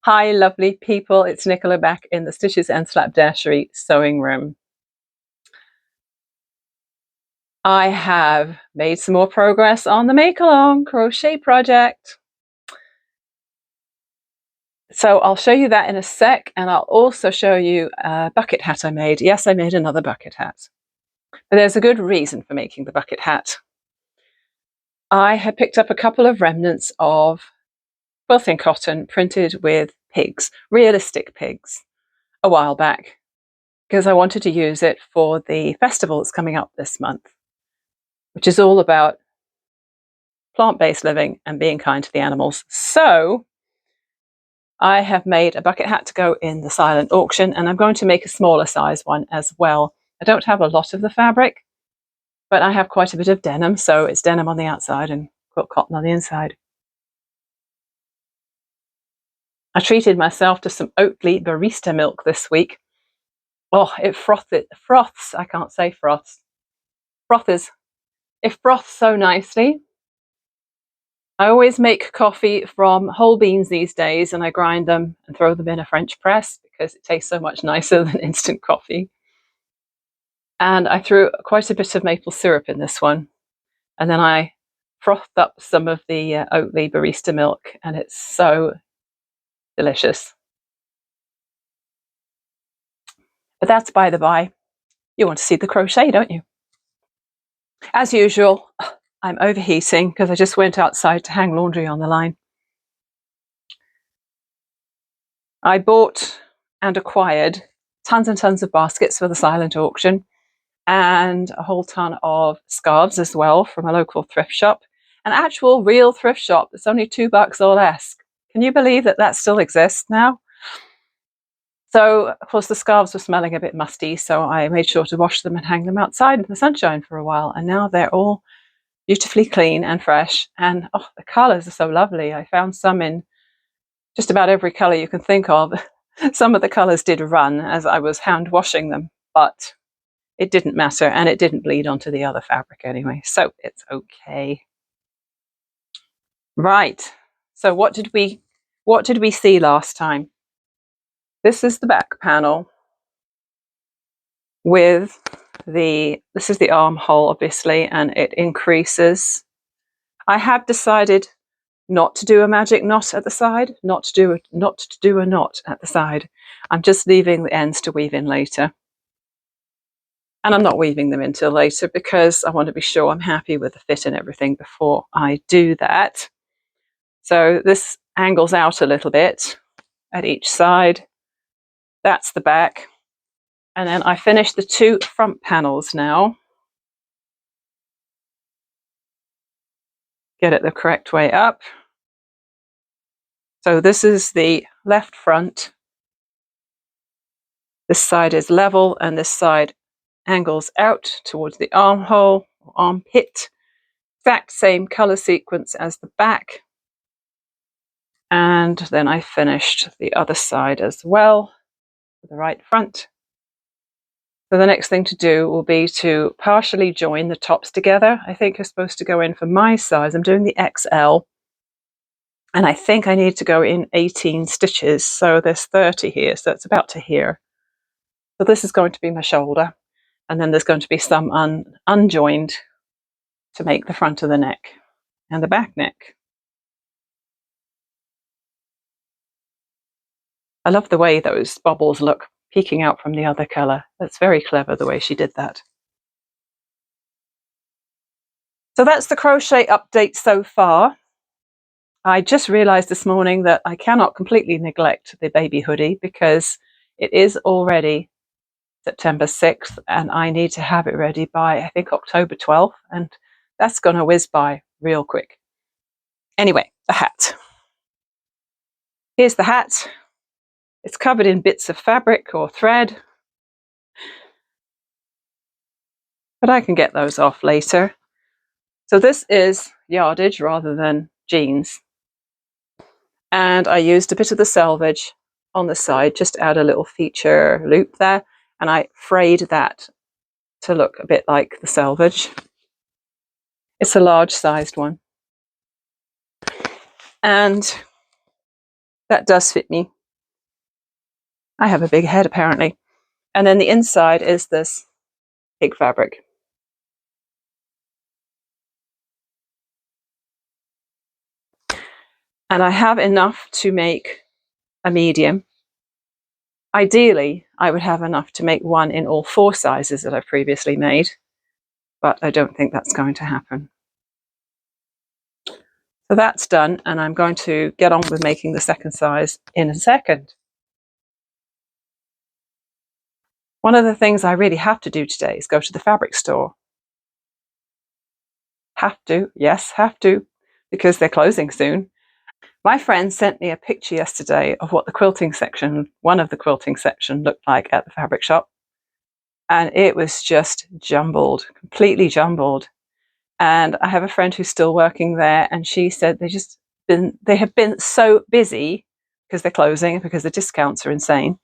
Hi lovely people, it's Nicola back in the Stitches and Slapdashery sewing room. I have made some more progress on the make along crochet project. So I'll show you that in a sec, and I'll also show you a bucket hat I made. Yes, I made another bucket hat. But there's a good reason for making the bucket hat. I had picked up a couple of remnants of quilting cotton printed with pigs, realistic pigs, a while back, because I wanted to use it for the festival that's coming up this month, which is all about plant-based living and being kind to the animals. So I have made a bucket hat to go in the silent auction, and I'm going to make a smaller size one as well. I don't have a lot of the fabric, but I have quite a bit of denim, so it's denim on the outside and quilt cotton on the inside. I treated myself to some Oatly barista milk this week. Oh, it froths. I can't say froths. Frothers. It froths so nicely. I always make coffee from whole beans these days, and I grind them and throw them in a French press because it tastes so much nicer than instant coffee. And I threw quite a bit of maple syrup in this one, and then I frothed up some of the Oatly barista milk, and it's so delicious. But that's by the by. You want to see the crochet, don't you? As usual, I'm overheating because I just went outside to hang laundry on the line. I bought and acquired tons and tons of baskets for the silent auction, and a whole ton of scarves as well from a local thrift shop, an actual real thrift shop that's only $2 or less. Can you believe that that still exists now? So, of course, the scarves were smelling a bit musty, so I made sure to wash them and hang them outside in the sunshine for a while, and now they're all beautifully clean and fresh, and oh, the colours are so lovely. I found some in just about every colour you can think of. Some of the colours did run as I was hand washing them, but it didn't matter, and it didn't bleed onto the other fabric anyway, so it's okay. Right, so what did we see last time? This is the back panel with this is the armhole, obviously, and it increases. I have decided not to do a magic knot at the side, not to do a knot at the side. I'm just leaving the ends to weave in later. And I'm not weaving them until later because I want to be sure I'm happy with the fit and everything before I do that. So this angles out a little bit at each side. That's the back. And then I finished the two front panels now. Get it the correct way up. So this is the left front. This side is level and this side angles out towards the armhole or armpit. Exact same color sequence as the back. And then I finished the other side as well, the right front. So the next thing to do will be to partially join the tops together. I think you're supposed to go in, for my size, I'm doing the XL, and I think I need to go in 18 stitches. So there's 30 here, so it's about to here. So this is going to be my shoulder, and then there's going to be some unjoined to make the front of the neck and the back neck. I love the way those bubbles look peeking out from the other colour. That's very clever the way she did that. So that's the crochet update so far. I just realised this morning that I cannot completely neglect the baby hoodie because it is already September 6th and I need to have it ready by, I think, October 12th, and that's going to whiz by real quick. Anyway, the hat. Here's the hat. It's covered in bits of fabric or thread, but I can get those off later. So this is yardage rather than jeans. And I used a bit of the selvage on the side, just add a little feature loop there, and I frayed that to look a bit like the selvage. It's a large sized one. And That does fit me. I have a big head apparently. And then the inside is this pig fabric. And I have enough to make a medium. Ideally, I would have enough to make one in all 4 sizes that I've previously made, but I don't think that's going to happen. So that's done, and I'm going to get on with making the second size in a second. One of the things I really have to do today is go to the fabric store. Have to, yes, have to, because they're closing soon. My friend sent me a picture yesterday of what the quilting section, one of the quilting section, looked like at the fabric shop. And it was just jumbled, completely jumbled. And I have a friend who's still working there, and she said they have been so busy because they're closing, because the discounts are insane.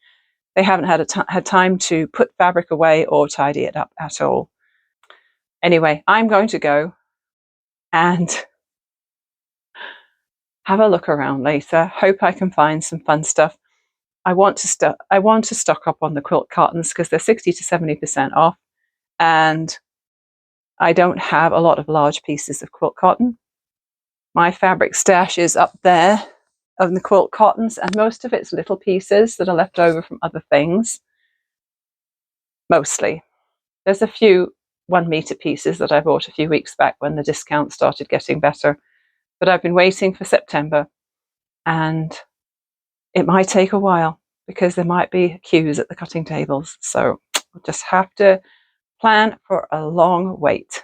They haven't had time to put fabric away or tidy it up at all. Anyway, I'm going to go and have a look around later. Hope I can find some fun stuff. I want to stock up on the quilt cartons because they're 60 to 70% off, and I don't have a lot of large pieces of quilt cotton. My fabric stash is up there of the quilt cottons, and most of it's little pieces that are left over from other things. Mostly. There's a few 1 meter pieces that I bought a few weeks back when the discount started getting better, but I've been waiting for September, and it might take a while because there might be queues at the cutting tables. So we'll just have to plan for a long wait.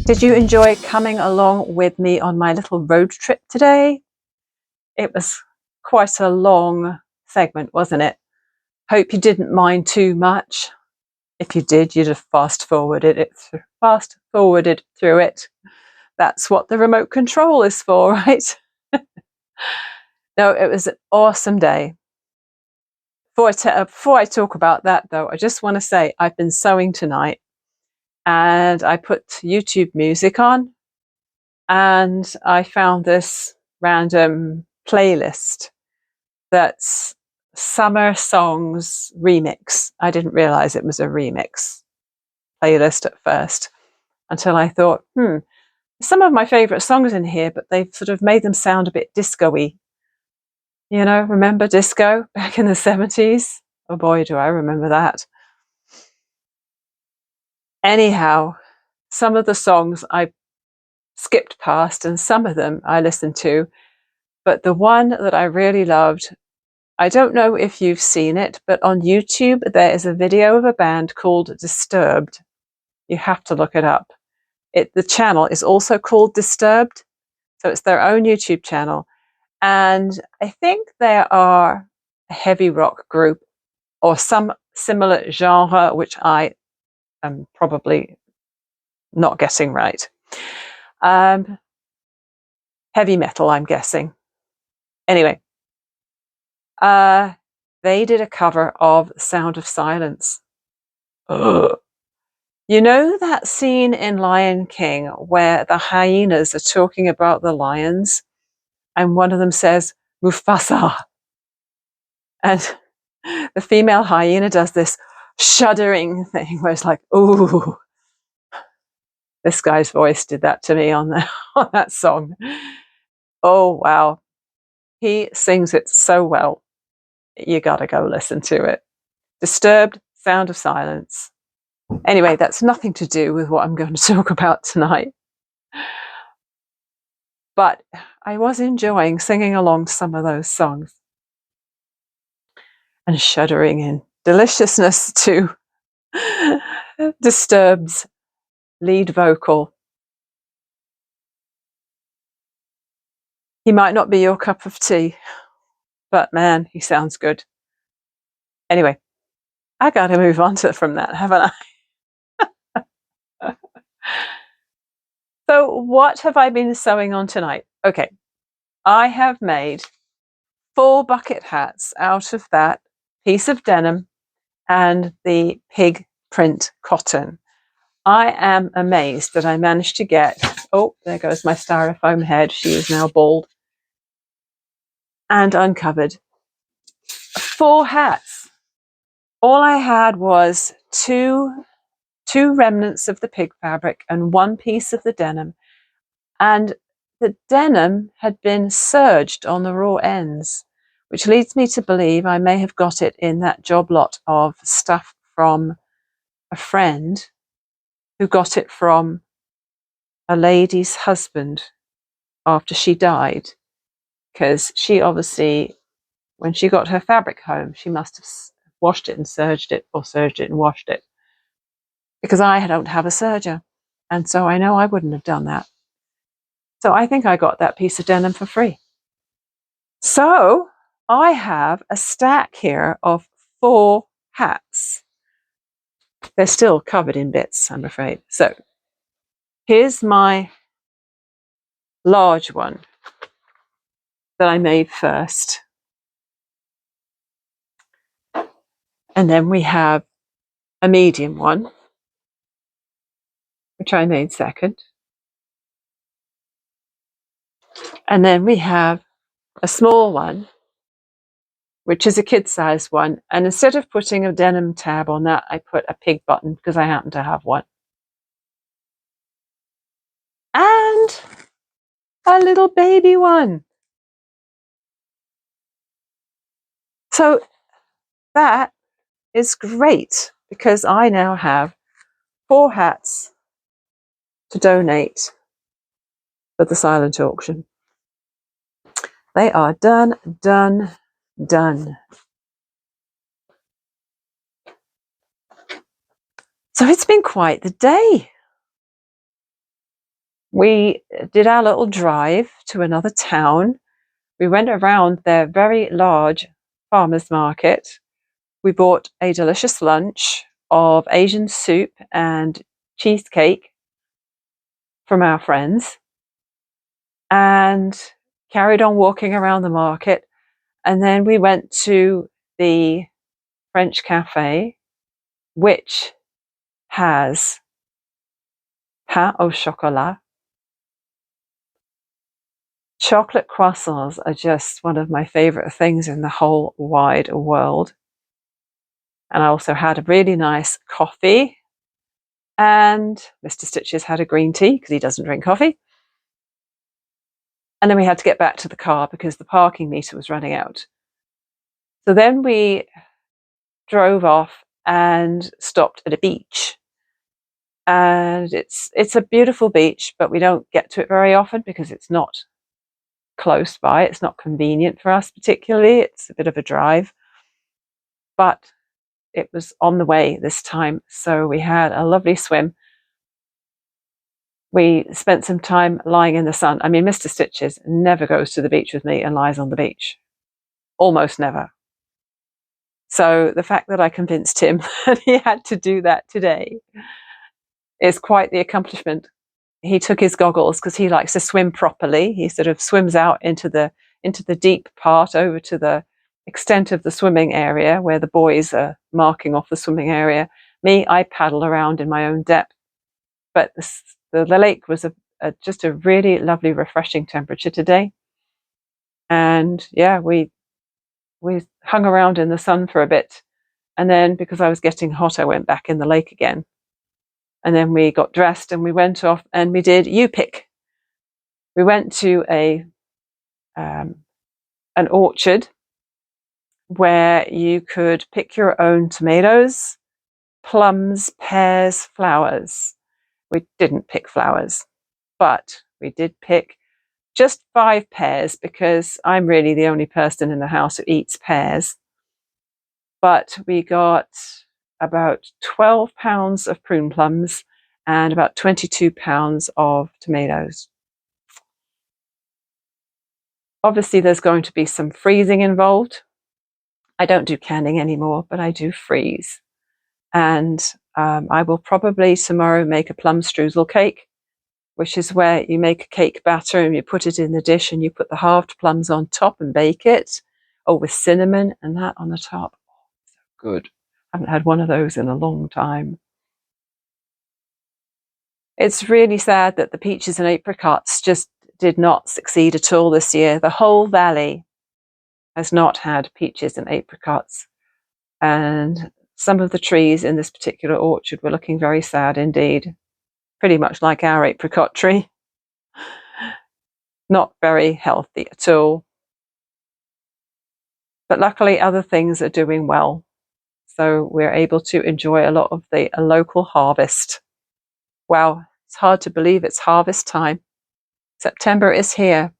Did you enjoy coming along with me on my little road trip today? It was quite a long segment, wasn't it? Hope you didn't mind too much. If you did, you'd have fast forwarded through it. That's what the remote control is for, right? No, it was an awesome day. Before I talk about that, though, I just want to say I've been sewing tonight, and I put YouTube music on, and I found this random playlist that's Summer Songs Remix. I didn't realize it was a remix playlist at first until I thought, some of my favorite songs in here, but they've sort of made them sound a bit disco-y. You know, remember disco back in the 70s? Oh boy, do I remember that. Anyhow, some of the songs I skipped past and some of them I listened to, but the one that I really loved, I don't know if you've seen it, but on YouTube there is a video of a band called Disturbed. You have to look it up. The channel is also called Disturbed, so it's their own YouTube channel. And I think they are a heavy rock group or some similar genre, which I am probably not getting right. Heavy metal, I'm guessing. Anyway, they did a cover of Sound of Silence. Ugh. You know that scene in Lion King where the hyenas are talking about the lions and one of them says, Mufasa. And the female hyena does this shuddering thing where it's like, ooh. This guy's voice did that to me on that song. Oh, wow. He sings it so well. You gotta go listen to it. Disturbed, Sound of Silence. Anyway, that's nothing to do with what I'm going to talk about tonight. But I was enjoying singing along to some of those songs and shuddering in deliciousness to Disturbed's lead vocal. He might not be your cup of tea, but man, he sounds good. Anyway, I got to move on from that, haven't I? So what have I been sewing on tonight? Okay, I have made 4 bucket hats out of that piece of denim and the pig print cotton. I am amazed that I managed to get, oh, there goes my styrofoam head. She is now bald and uncovered. 4 hats. All I had was two remnants of the pig fabric and 1 piece of the denim. And the denim had been serged on the raw ends, which leads me to believe I may have got it in that job lot of stuff from a friend who got it from a lady's husband after she died, because she obviously, when she got her fabric home, she must have washed it and serged it, or serged it and washed it, because I don't have a serger, and so I know I wouldn't have done that. So I think I got that piece of denim for free. So I have a stack here of 4 hats. They're still covered in bits, I'm afraid. So here's my large one that I made first. And then we have a medium one, which I made second. And then we have a small one, which is a kid-sized one. And instead of putting a denim tab on that, I put a pig button because I happen to have one. And a little baby one. So that is great because I now have 4 hats to donate for the silent auction. They are done, done, done. So it's been quite the day. We did our little drive to another town. We went around their very large farmers market. We bought a delicious lunch of Asian soup and cheesecake from our friends and carried on walking around the market. And then we went to the French cafe, which has pain au chocolat. Chocolate croissants are just one of my favorite things in the whole wide world. And I also had a really nice coffee. And Mr. Stitches had a green tea because he doesn't drink coffee. And then we had to get back to the car because the parking meter was running out. So then we drove off and stopped at a beach. And it's a beautiful beach, but we don't get to it very often because it's not close by. It's not convenient for us particularly. It's a bit of a drive. But it was on the way this time, so we had a lovely swim. We spent some time lying in the sun. I mean, Mr. Stitches never goes to the beach with me and lies on the beach. Almost never. So the fact that I convinced him that he had to do that today is quite the accomplishment. He took his goggles because he likes to swim properly. He sort of swims out into the deep part over to the extent of the swimming area where the boys are marking off the swimming area. Me, I paddle around in my own depth. But the lake was just a really lovely, refreshing temperature today. And yeah, we hung around in the sun for a bit. And then because I was getting hot, I went back in the lake again. And then we got dressed and we went off and we did U-Pick. We went to an orchard where you could pick your own tomatoes, plums, pears, flowers. We didn't pick flowers, but we did pick just 5 pears because I'm really the only person in the house who eats pears. But we got about 12 pounds of prune plums and about 22 pounds of tomatoes. Obviously, there's going to be some freezing involved. I don't do canning anymore, but I do freeze. And I will probably tomorrow make a plum streusel cake, which is where you make a cake batter and you put it in the dish and you put the halved plums on top and bake it. Oh, with cinnamon and that on the top. Oh, so good. I haven't had one of those in a long time. It's really sad that the peaches and apricots just did not succeed at all this year. The whole valley has not had peaches and apricots. And some of the trees in this particular orchard were looking very sad indeed. Pretty much like our apricot tree. Not very healthy at all. But luckily other things are doing well. So we're able to enjoy a lot of the local harvest. Wow, it's hard to believe it's harvest time. September is here.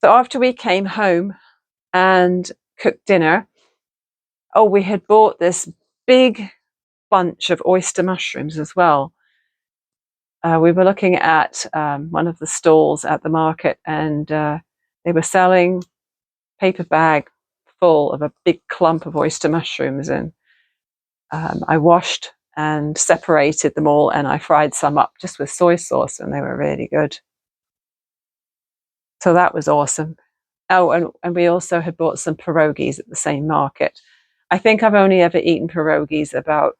So after we came home and cooked dinner, oh, we had bought this big bunch of oyster mushrooms as well. We were looking at one of the stalls at the market and they were selling paper bag full of a big clump of oyster mushrooms, and I washed and separated them all and I fried some up just with soy sauce and they were really good. So that was awesome. Oh, and we also had bought some pierogies at the same market. I think I've only ever eaten pierogies about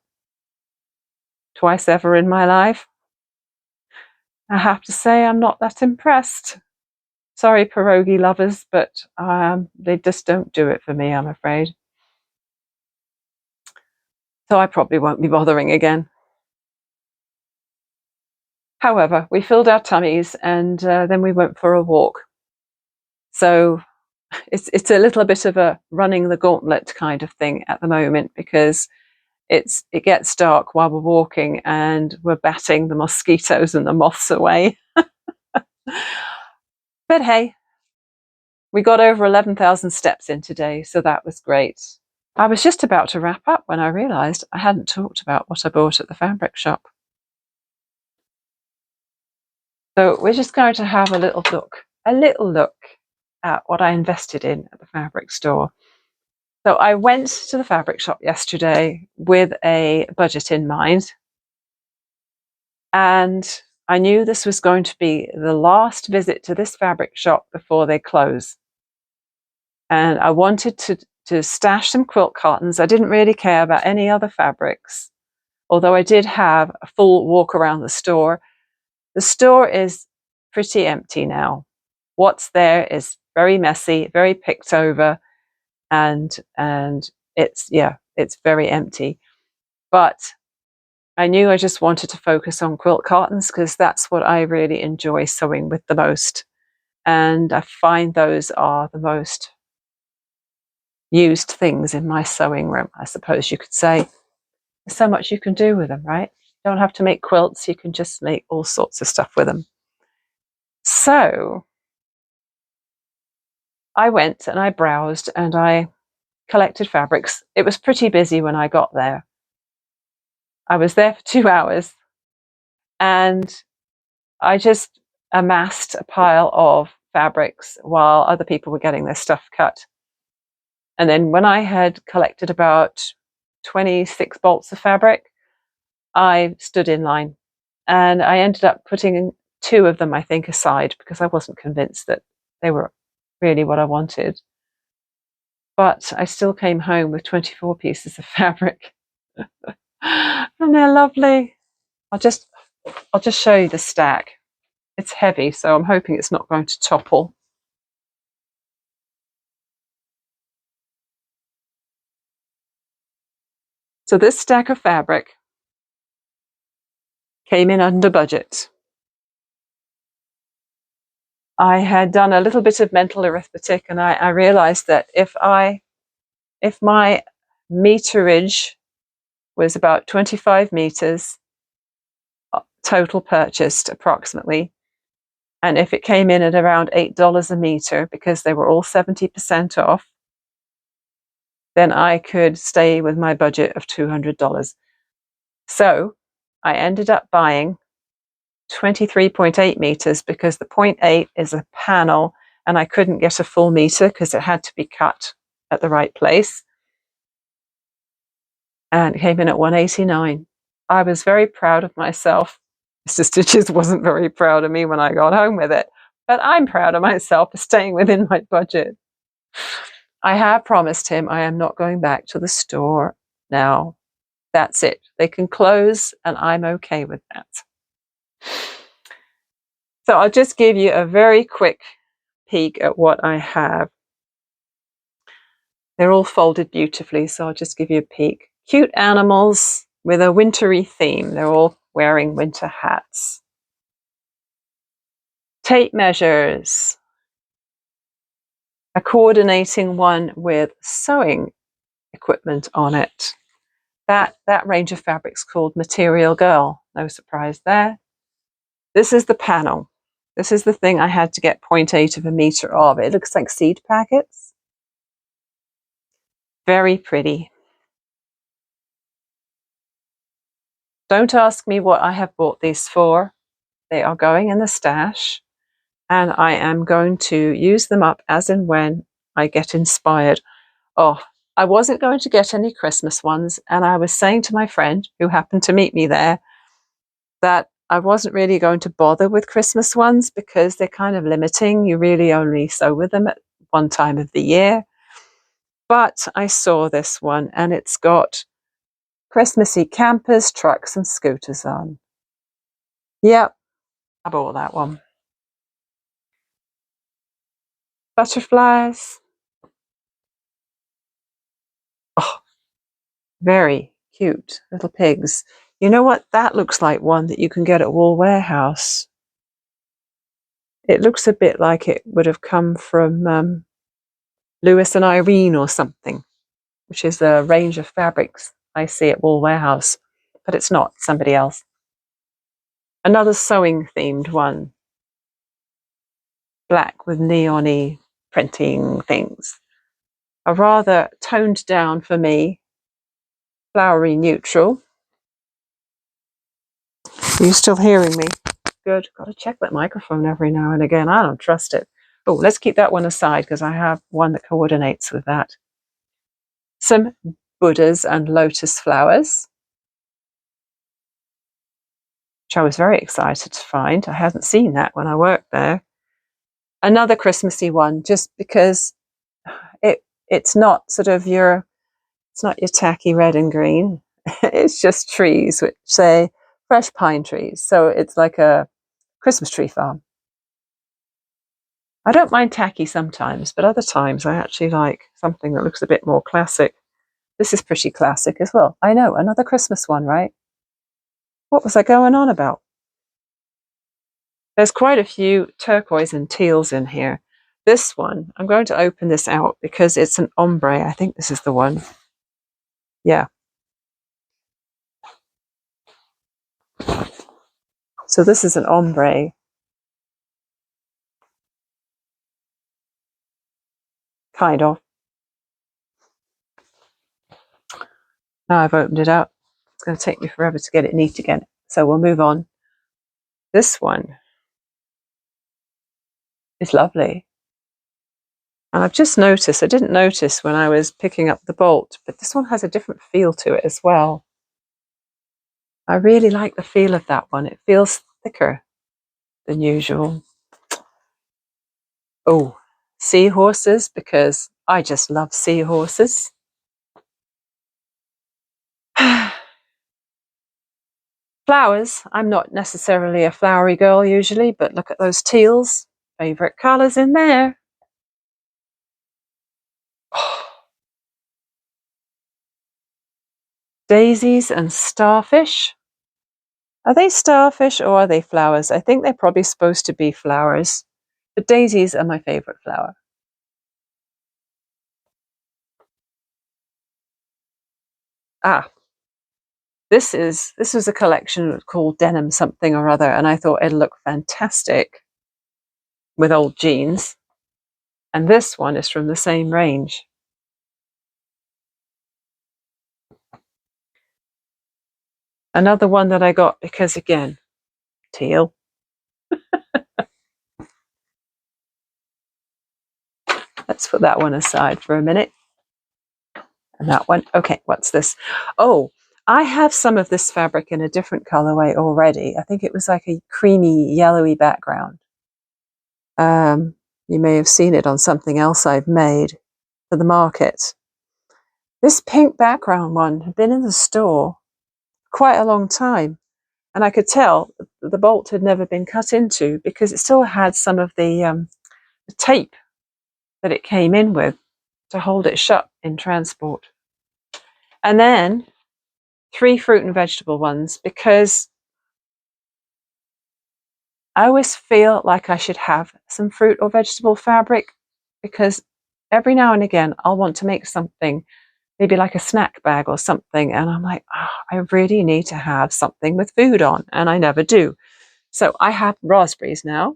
twice ever in my life. I have to say I'm not that impressed. Sorry, pierogi lovers, but they just don't do it for me, I'm afraid. So I probably won't be bothering again. However, we filled our tummies and then we went for a walk. So it's a little bit of a running the gauntlet kind of thing at the moment because it gets dark while we're walking and we're batting the mosquitoes and the moths away. But hey, we got over 11,000 steps in today, so that was great. I was just about to wrap up when I realised I hadn't talked about what I bought at the fabric shop. So we're just going to have a little look at what I invested in at the fabric store. So I went to the fabric shop yesterday with a budget in mind, and I knew this was going to be the last visit to this fabric shop before they close. And I wanted to stash some quilt cartons. I didn't really care about any other fabrics, although I did have a full walk around the store. The store is pretty empty now. What's there is very messy, very picked over, and it's very empty. But I knew I just wanted to focus on quilt cartons because that's what I really enjoy sewing with the most. And I find those are the most used things in my sewing room, I suppose you could say. There's so much you can do with them, right? You don't have to make quilts, you can just make all sorts of stuff with them. So I went and I browsed and I collected fabrics. It was pretty busy when I got there. I was there for 2 hours and I just amassed a pile of fabrics while other people were getting their stuff cut. And then when I had collected about 26 bolts of fabric, I stood in line and I ended up putting 2 of them, I think, aside because I wasn't convinced that they were really what I wanted. But I still came home with 24 pieces of fabric. And they're lovely. I'll just show you the stack. It's heavy, so I'm hoping it's not going to topple. So this stack of fabric came in under budget. I had done a little bit of mental arithmetic and I realized that if my meterage was about 25 meters total purchased approximately, and if it came in at around $8 a meter because they were all 70% off, then I could stay with my budget of $200. So I ended up buying 23.8 meters because the 0.8 is a panel and I couldn't get a full meter because it had to be cut at the right place. And it came in at $189. I was very proud of myself. Mr. Stitches wasn't very proud of me when I got home with it, but I'm proud of myself for staying within my budget. I have promised him I am not going back to the store now. That's it. They can close and I'm okay with that. So I'll just give you a very quick peek at what I have. They're all folded beautifully, so I'll just give you a peek. Cute animals with a wintry theme. They're all wearing winter hats. Tape measures. A coordinating one with sewing equipment on it. That range of fabric's called Material Girl. No surprise there. This is the panel. This is the thing I had to get 0.8 of a meter of. It looks like seed packets. Very pretty. Don't ask me what I have bought these for. They are going in the stash, and I am going to use them up as and when I get inspired. Oh, I wasn't going to get any Christmas ones, and I was saying to my friend who happened to meet me there that I wasn't really going to bother with Christmas ones because they're kind of limiting. You really only sew with them at one time of the year. But I saw this one and it's got Christmassy campers, trucks and scooters on. Yep, I bought that one. Butterflies. Oh, very cute little pigs. You know what? That looks like one that you can get at Wool Warehouse. It looks a bit like it would have come from Lewis and Irene or something, which is a range of fabrics I see at Wool Warehouse, but it's not, somebody else. Another sewing themed one, black with neon-y printing things. A rather toned down for me, flowery neutral. Are you still hearing me? good. Got to check that microphone every now and again. I don't trust it. Oh, let's keep that one aside because I have one that coordinates with that. Some Buddhas and lotus flowers, which I was very excited to find. I hadn't seen that when I worked there. Another Christmassy one, just because it's not sort of it's not your tacky red and green. It's just trees, which say fresh pine trees. So it's like a Christmas tree farm. I don't mind tacky sometimes, but other times I actually like something that looks a bit more classic. This is pretty classic as well. I know, another Christmas one, right? What was I going on about? There's quite a few turquoise and teals in here. This one, I'm going to open this out because it's an ombre. I think this is the one. Yeah. So this is an ombre. Kind of. Now I've opened it up. It's going to take me forever to get it neat again. So we'll move on. This one is lovely. And I've just noticed, I didn't notice when I was picking up the bolt, but this one has a different feel to it as well. I really like the feel of that one. It feels thicker than usual. Oh, seahorses, because I just love seahorses. Flowers, I'm not necessarily a flowery girl usually, but look at those teals. Favorite colors in there. Daisies and starfish. Are they starfish or are they flowers? I think they're probably supposed to be flowers. But daisies are my favorite flower. Ah, this was a collection called Denim something or other, and I thought it'd look fantastic with old jeans. And this one is from the same range. Another one that I got because, again, teal. Let's put that one aside for a minute. And that one. Okay, what's this? Oh, I have some of this fabric in a different colorway already. I think it was like a creamy, yellowy background. You may have seen it on something else I've made for the market. This pink background one had been in the store quite a long time, and I could tell the bolt had never been cut into because it still had some of the tape that it came in with to hold it shut in transport. And then 3 fruit and vegetable ones, because I always feel like I should have some fruit or vegetable fabric, because every now and again I'll want to make something, maybe like a snack bag or something, and I'm like, oh, I really need to have something with food on, and I never do. So I have raspberries now,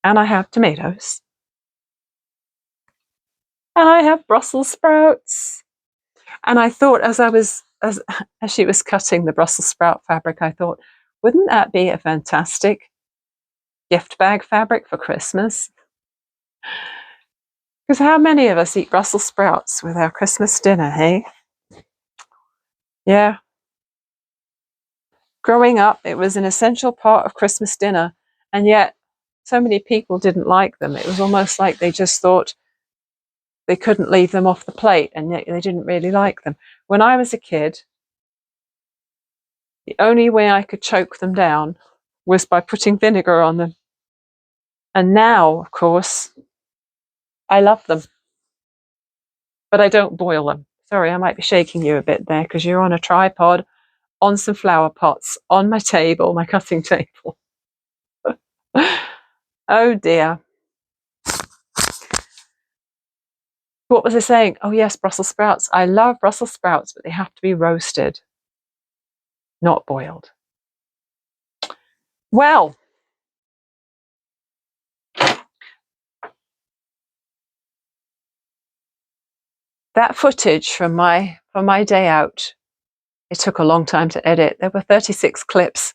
and I have tomatoes, and I have Brussels sprouts. And I thought, as she was cutting the Brussels sprout fabric, I thought, wouldn't that be a fantastic gift bag fabric for Christmas? Because how many of us eat Brussels sprouts with our Christmas dinner, hey? Yeah. Growing up, it was an essential part of Christmas dinner, and yet so many people didn't like them. It was almost like they just thought they couldn't leave them off the plate, and yet they didn't really like them. When I was a kid, the only way I could choke them down was by putting vinegar on them. And now, of course, I love them, but I don't boil them. Sorry, I might be shaking you a bit there because you're on a tripod, on some flower pots, on my table, my cutting table. Oh dear. What was I saying? Oh yes, Brussels sprouts. I love Brussels sprouts, but they have to be roasted, not boiled. Well, that footage from my day out, it took a long time to edit. There were 36 clips.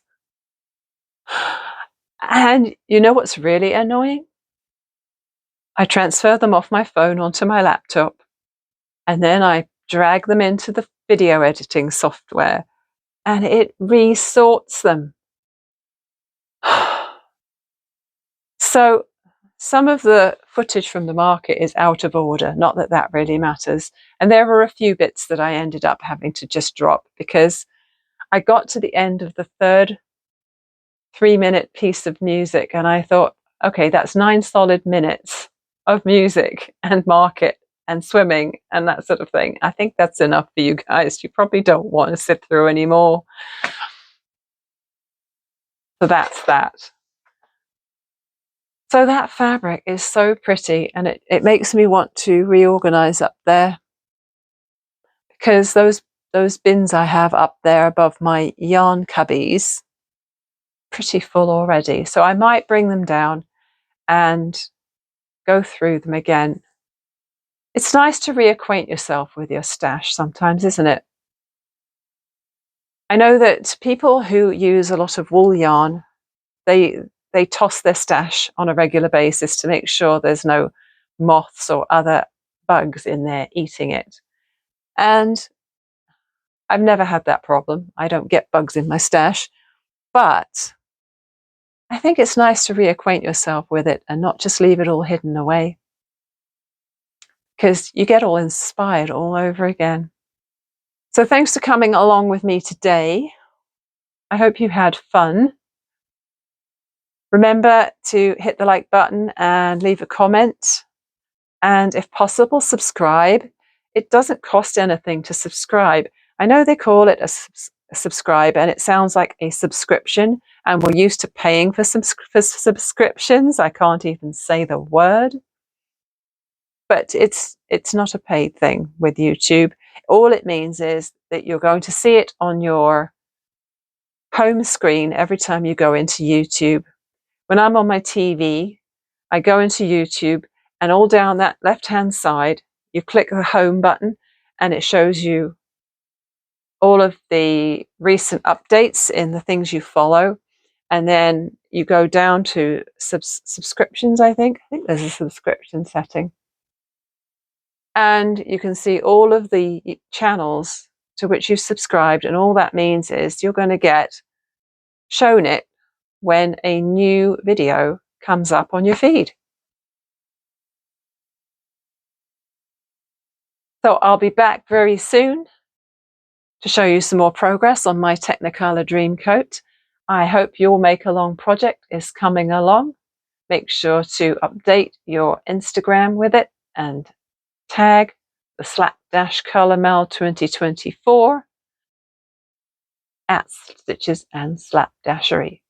And you know what's really annoying? I transfer them off my phone onto my laptop, and then I drag them into the video editing software, and it resorts them. So some of the footage from the market is out of order, not that that really matters. And there were a few bits that I ended up having to just drop because I got to the end of the third 3-minute piece of music and I thought, okay, that's 9 solid minutes of music and market and swimming and that sort of thing. I think that's enough for you guys. You probably don't want to sit through any more. So that's that. So that fabric is so pretty and it makes me want to reorganize up there because those bins I have up there above my yarn cubbies pretty full already. So I might bring them down and go through them again. It's nice to reacquaint yourself with your stash sometimes, isn't it? I know that people who use a lot of wool yarn, they toss their stash on a regular basis to make sure there's no moths or other bugs in there eating it. And I've never had that problem. I don't get bugs in my stash. But I think it's nice to reacquaint yourself with it and not just leave it all hidden away. Because you get all inspired all over again. So thanks for coming along with me today. I hope you had fun. Remember to hit the like button and leave a comment. And if possible, subscribe. It doesn't cost anything to subscribe. I know they call it a subscribe and it sounds like a subscription. And we're used to paying for subscriptions. I can't even say the word. But it's not a paid thing with YouTube. All it means is that you're going to see it on your home screen every time you go into YouTube. When I'm on my TV, I go into YouTube and all down that left-hand side, you click the home button and it shows you all of the recent updates in the things you follow. And then you go down to subscriptions, I think there's a subscription setting. And you can see all of the channels to which you've subscribed. And all that means is you're going to get shown it when a new video comes up on your feed. So I'll be back very soon to show you some more progress on my Technicolor dream coat. I hope your Make Along project is coming along. Make sure to update your Instagram with it and tag the Slapdash Color Mel 2024 at Stitches and Slapdashery.